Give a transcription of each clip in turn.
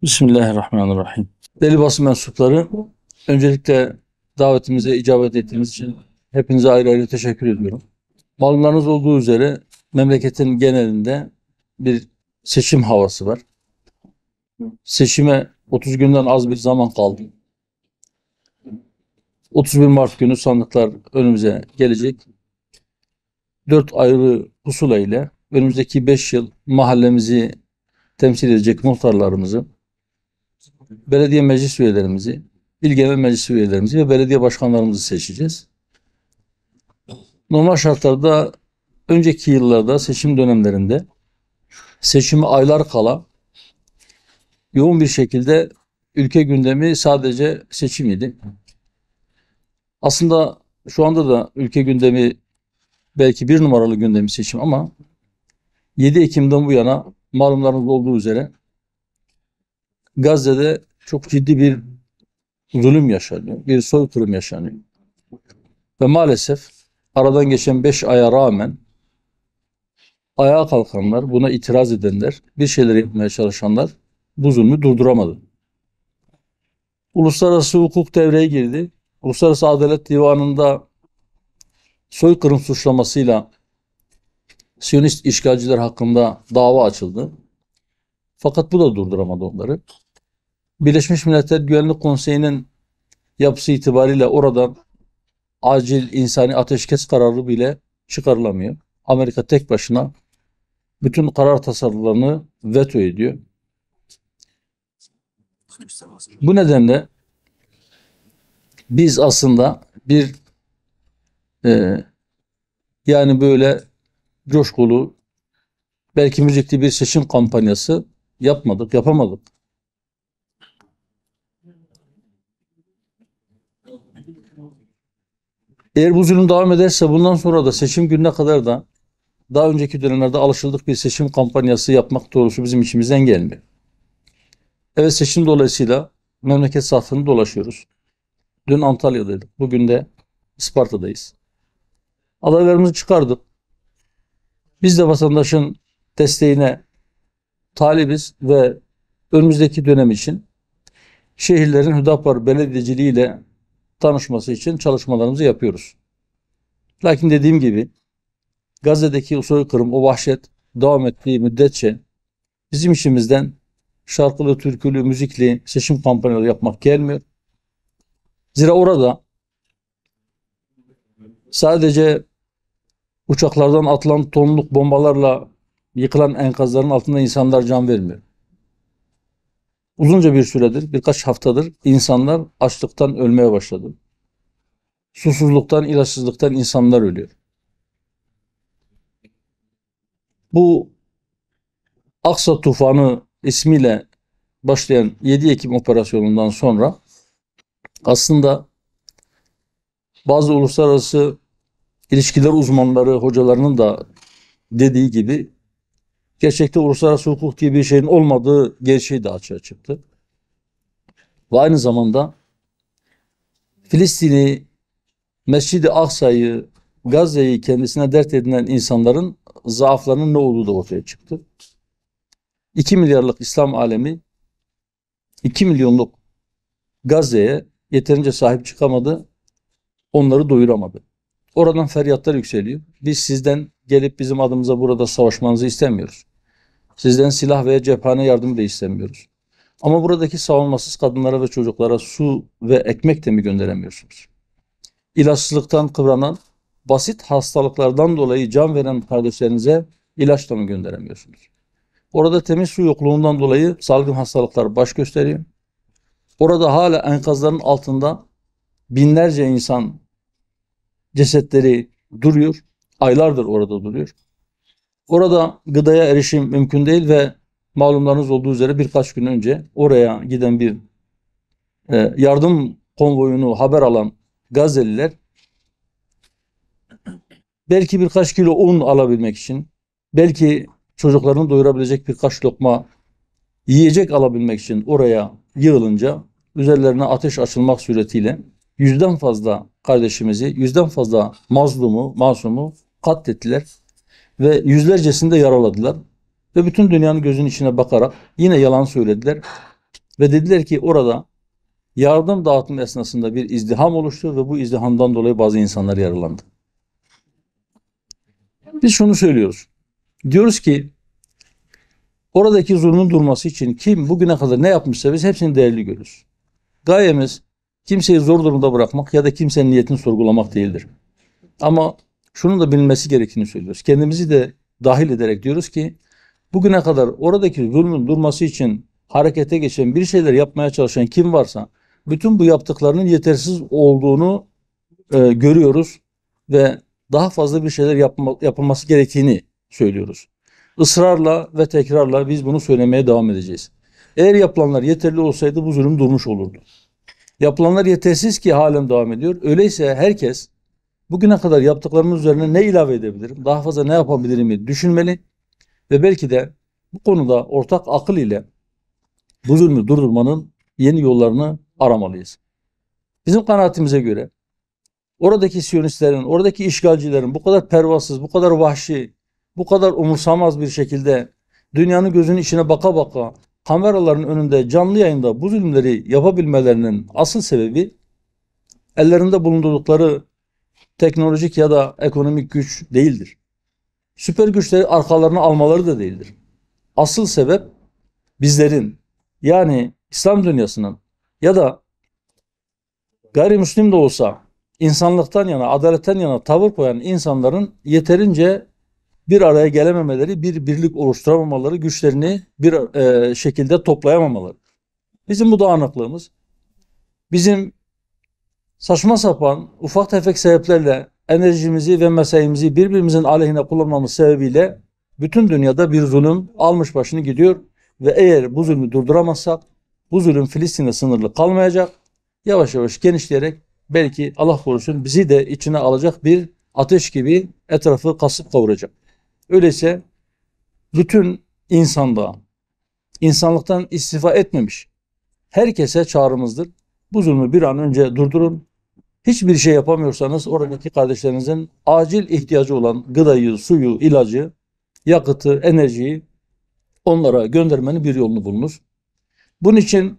Bismillahirrahmanirrahim. Değerli basın mensupları, öncelikle davetimize icabet ettiğiniz için hepinize ayrı ayrı teşekkür ediyorum. Malumlarınız olduğu üzere memleketin genelinde bir seçim havası var. Seçime 30 günden az bir zaman kaldı. 31 Mart günü sandıklar önümüze gelecek. 4 ayrı pusula ile önümüzdeki 5 yıl mahallemizi temsil edecek muhtarlarımızı, belediye meclis üyelerimizi, il genel meclis üyelerimizi ve belediye başkanlarımızı seçeceğiz. Normal şartlarda önceki yıllarda seçim dönemlerinde seçime aylar kala yoğun bir şekilde ülke gündemi sadece seçim idi. Aslında şu anda da ülke gündemi belki bir numaralı gündemi seçim ama 7 Ekim'den bu yana malumlarınız olduğu üzere Gazze'de çok ciddi bir zulüm yaşanıyor, bir soykırım yaşanıyor. Ve maalesef aradan geçen 5 aya rağmen ayağa kalkanlar, buna itiraz edenler, bir şeyler yapmaya çalışanlar bu zulmü durduramadı. Uluslararası hukuk devreye girdi. Uluslararası Adalet Divanı'nda soykırım suçlamasıyla Siyonist işgalciler hakkında dava açıldı. Fakat bu da durduramadı onları. Birleşmiş Milletler Güvenlik Konseyi'nin yapısı itibariyle oradan acil insani ateşkes kararı bile çıkarılamıyor. Amerika tek başına bütün karar tasarılarını veto ediyor. Bu nedenle biz aslında bir yani böyle coşkulu, belki müzikli bir seçim kampanyası yapamadık. Eğer bu zulüm devam ederse bundan sonra da seçim gününe kadar da daha önceki dönemlerde alışıldık bir seçim kampanyası yapmak doğrusu bizim içimizden gelmiyor. Evet, seçim dolayısıyla memleket safhını dolaşıyoruz. Dün Antalya'daydık. Bugün de Isparta'dayız. Adaylarımızı çıkardık. Biz de vatandaşın desteğine talibiz ve önümüzdeki dönem için şehirlerin Hüdapar belediyeciliğiyle tanışması için çalışmalarımızı yapıyoruz. Lakin dediğim gibi Gazze'deki o soykırım, o vahşet devam ettiği müddetçe bizim işimizden şarkılı, türkülü, müzikli seçim kampanyaları yapmak gelmiyor. Zira orada sadece uçaklardan atılan tonluk bombalarla yıkılan enkazların altında insanlar can vermiyor. Uzunca bir süredir, birkaç haftadır insanlar açlıktan ölmeye başladı. Susuzluktan, ilaçsızlıktan insanlar ölüyor. Bu Aksa Tufanı ismiyle başlayan 7 Ekim operasyonundan sonra aslında bazı uluslararası ilişkiler uzmanları, hocalarının da dediği gibi gerçekte uluslararası hukuk diye bir şeyin olmadığı gerçeği de açığa çıktı. Ve aynı zamanda Filistin'i, Mescid-i Aksa'yı, Gazze'yi kendisine dert edinen insanların zaaflarının ne olduğu da ortaya çıktı. 2 milyarlık İslam alemi 2 milyonluk Gazze'ye yeterince sahip çıkamadı, onları doyuramadı. Oradan feryatlar yükseliyor. Biz sizden gelip bizim adımıza burada savaşmanızı istemiyoruz. Sizden silah veya cephane yardımı da istemiyoruz. Ama buradaki savunmasız kadınlara ve çocuklara su ve ekmek de mi gönderemiyorsunuz? İlaçsızlıktan kıvranan, basit hastalıklardan dolayı can veren kardeşlerinize ilaç da mı gönderemiyorsunuz? Orada temiz su yokluğundan dolayı salgın hastalıklar baş gösteriyor. Orada hala enkazların altında binlerce insan cesetleri duruyor. Aylardır orada duruyor. Orada gıdaya erişim mümkün değil ve malumlarınız olduğu üzere birkaç gün önce oraya giden bir yardım konvoyunu haber alan Gazze'liler belki birkaç kilo un alabilmek için, belki çocuklarını doyurabilecek birkaç lokma yiyecek alabilmek için oraya yığılınca üzerlerine ateş açılmak suretiyle yüzden fazla kardeşimizi, yüzden fazla mazlumu, masumu katlettiler ve yüzlercesini de yaraladılar. Ve bütün dünyanın gözünün içine bakarak yine yalan söylediler. Ve dediler ki orada yardım dağıtım esnasında bir izdiham oluştu ve bu izdihamdan dolayı bazı insanlar yaralandı. Biz şunu söylüyoruz. Diyoruz ki oradaki zulmün durması için kim bugüne kadar ne yapmışsa biz hepsini değerli görürüz. Gayemiz kimseyi zor durumda bırakmak ya da kimsenin niyetini sorgulamak değildir. Ama şunun da bilinmesi gerektiğini söylüyoruz. Kendimizi de dahil ederek diyoruz ki bugüne kadar oradaki zulmün durması için harekete geçen, bir şeyler yapmaya çalışan kim varsa bütün bu yaptıklarının yetersiz olduğunu görüyoruz ve daha fazla bir şeyler yapılması gerektiğini söylüyoruz. Israrla ve tekrarla biz bunu söylemeye devam edeceğiz. Eğer yapılanlar yeterli olsaydı bu zulüm durmuş olurdu. Yapılanlar yetersiz ki halen devam ediyor. Öyleyse herkes bugüne kadar yaptıklarımın üzerine ne ilave edebilirim, daha fazla ne yapabilirim düşünmeli ve belki de bu konuda ortak akıl ile bu zulmü durdurmanın yeni yollarını aramalıyız. Bizim kanaatimize göre oradaki Siyonistlerin, oradaki işgalcilerin bu kadar pervasız, bu kadar vahşi, bu kadar umursamaz bir şekilde dünyanın gözünün içine baka baka kameraların önünde canlı yayında bu zulümleri yapabilmelerinin asıl sebebi ellerinde bulundurdukları teknolojik ya da ekonomik güç değildir. Süper güçleri arkalarına almaları da değildir. Asıl sebep bizlerin, yani İslam dünyasının ya da gayrimüslim de olsa insanlıktan yana, adaletten yana tavır koyan insanların yeterince bir araya gelememeleri, bir birlik oluşturamamaları, güçlerini bir şekilde toplayamamaları. Bizim bu dağınıklığımız, bizim saçma sapan, ufak tefek sebeplerle enerjimizi ve mesaimizi birbirimizin aleyhine kullanmamız sebebiyle bütün dünyada bir zulüm almış başını gidiyor ve eğer bu zulmü durduramazsak bu zulüm Filistin'e sınırlı kalmayacak. Yavaş yavaş genişleyerek belki Allah korusun bizi de içine alacak bir ateş gibi etrafı kasıp kavuracak. Öyleyse bütün insanda, insanlıktan istifa etmemiş herkese çağrımızdır. Bu zulmü bir an önce durdurun. Hiçbir şey yapamıyorsanız oradaki kardeşlerinizin acil ihtiyacı olan gıdayı, suyu, ilacı, yakıtı, enerjiyi onlara göndermenin bir yolunu bulunuz. Bunun için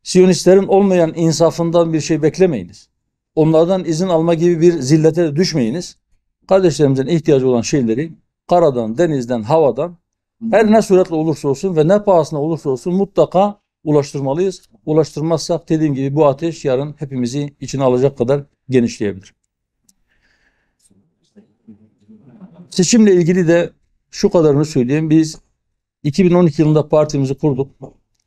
Siyonistlerin olmayan insafından bir şey beklemeyiniz. Onlardan izin alma gibi bir zillete de düşmeyiniz. Kardeşlerimizin ihtiyacı olan şeyleri karadan, denizden, havadan her ne suretle olursa olsun ve ne pahasına olursa olsun mutlaka ulaştırmalıyız. Ulaştırmazsak dediğim gibi bu ateş yarın hepimizi içine alacak kadar genişleyebilir. Seçimle ilgili de şu kadarını söyleyeyim. Biz 2012 yılında partimizi kurduk.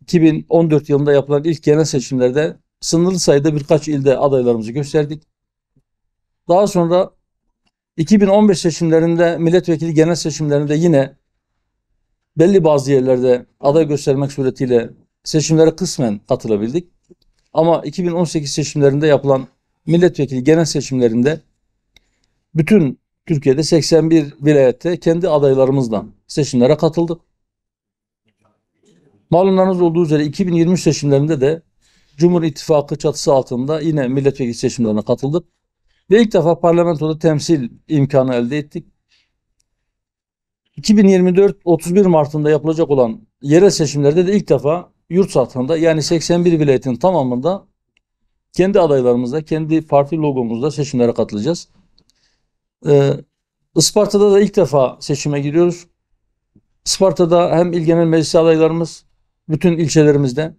2014 yılında yapılan ilk genel seçimlerde sınırlı sayıda birkaç ilde adaylarımızı gösterdik. Daha sonra 2015 seçimlerinde, milletvekili genel seçimlerinde yine belli bazı yerlerde aday göstermek suretiyle seçimlere kısmen katılabildik. Ama 2018 seçimlerinde yapılan milletvekili genel seçimlerinde bütün Türkiye'de 81 vilayette kendi adaylarımızla seçimlere katıldık. Malumlarınız olduğu üzere 2023 seçimlerinde de Cumhur İttifakı çatısı altında yine milletvekili seçimlerine katıldık. Ve ilk defa parlamentoda temsil imkanı elde ettik. 2024 31 Mart'ında yapılacak olan yerel seçimlerde de ilk defa yurt satında yani 81 vilayetin tamamında kendi adaylarımızla, kendi parti logomuzla seçimlere katılacağız. Isparta'da da ilk defa seçime giriyoruz. Isparta'da hem İl Genel Meclisi adaylarımız bütün ilçelerimizde,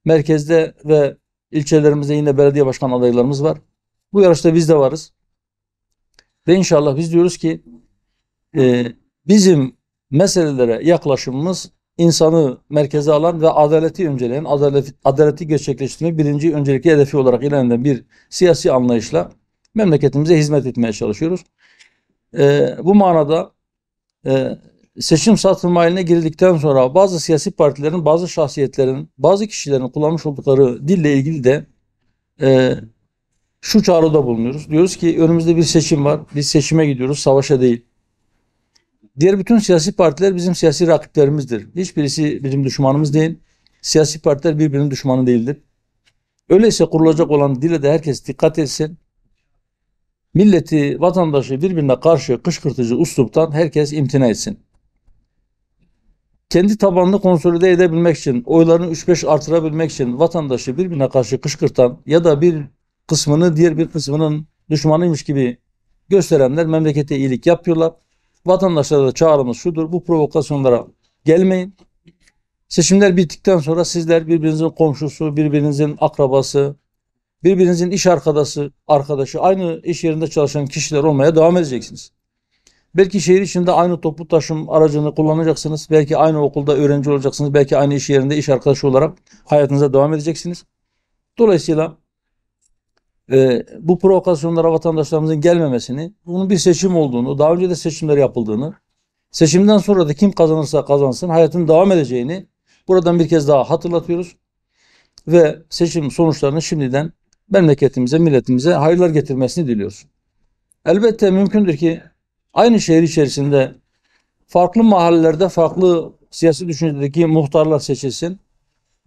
merkezde ve ilçelerimizde yine belediye başkan adaylarımız var. Bu yarışta biz de varız. Ve inşallah biz diyoruz ki bizim meselelere yaklaşımımız insanı merkeze alan ve adaleti önceleyen, adaleti gerçekleştirmeyi birinci öncelikli hedefi olarak ilerlenen bir siyasi anlayışla memleketimize hizmet etmeye çalışıyoruz. Bu manada seçim satılma haline girdikten sonra bazı siyasi partilerin, bazı şahsiyetlerin, bazı kişilerin kullanmış oldukları dille ilgili de şu çağrıda bulunuyoruz. Diyoruz ki önümüzde bir seçim var. Biz seçime gidiyoruz, savaşa değil. Diğer bütün siyasi partiler bizim siyasi rakiplerimizdir. Hiçbirisi bizim düşmanımız değil. Siyasi partiler birbirinin düşmanı değildir. Öyleyse kurulacak olan dile de herkes dikkat etsin. Milleti, vatandaşı birbirine karşı kışkırtıcı üsluptan herkes imtina etsin. kendi tabanını konsolide edebilmek için, oylarını 3-5 artırabilmek için vatandaşı birbirine karşı kışkırtan ya da bir kısmını diğer bir kısmının düşmanıymış gibi gösterenler memlekete iyilik yapıyorlar. Vatandaşlara da çağrımız şudur: bu provokasyonlara gelmeyin. Seçimler bittikten sonra sizler birbirinizin komşusu, birbirinizin akrabası, birbirinizin iş arkadaşı, aynı iş yerinde çalışan kişiler olmaya devam edeceksiniz. Belki şehir içinde aynı toplu taşım aracını kullanacaksınız. Belki aynı okulda öğrenci olacaksınız. Belki aynı iş yerinde iş arkadaşı olarak hayatınıza devam edeceksiniz. Dolayısıyla bu provokasyonlara vatandaşlarımızın gelmemesini, bunun bir seçim olduğunu, daha önce de seçimler yapıldığını, seçimden sonra da kim kazanırsa kazansın hayatın devam edeceğini buradan bir kez daha hatırlatıyoruz. Ve seçim sonuçlarını şimdiden memleketimize, milletimize hayırlar getirmesini diliyoruz. Elbette mümkündür ki aynı şehir içerisinde farklı mahallelerde farklı siyasi düşüncedeki muhtarlar seçilsin.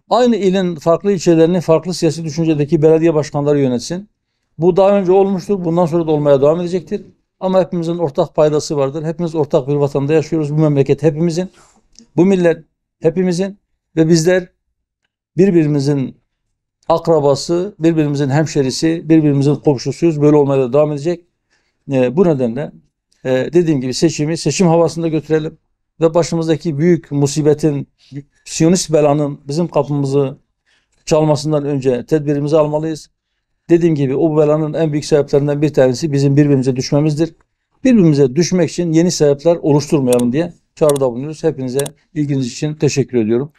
Aynı ilin farklı ilçelerini farklı siyasi düşüncedeki belediye başkanları yönetsin. Bu daha önce olmuştur. Bundan sonra da olmaya devam edecektir. Ama hepimizin ortak paydası vardır. Hepimiz ortak bir vatanda yaşıyoruz. Bu memleket hepimizin, bu millet hepimizin ve bizler birbirimizin akrabası, birbirimizin hemşerisi, birbirimizin komşusuyuz. Böyle olmaya da devam edecek. Bu nedenle dediğim gibi seçim havasında götürelim ve başımızdaki büyük musibetin, Siyonist belanın bizim kapımızı çalmasından önce tedbirimizi almalıyız. Dediğim gibi o belanın en büyük sebeplerinden bir tanesi bizim birbirimize düşmemizdir. Birbirimize düşmek için yeni sebepler oluşturmayalım diye çağrıda bulunuyoruz. Hepinize ilginiz için teşekkür ediyorum.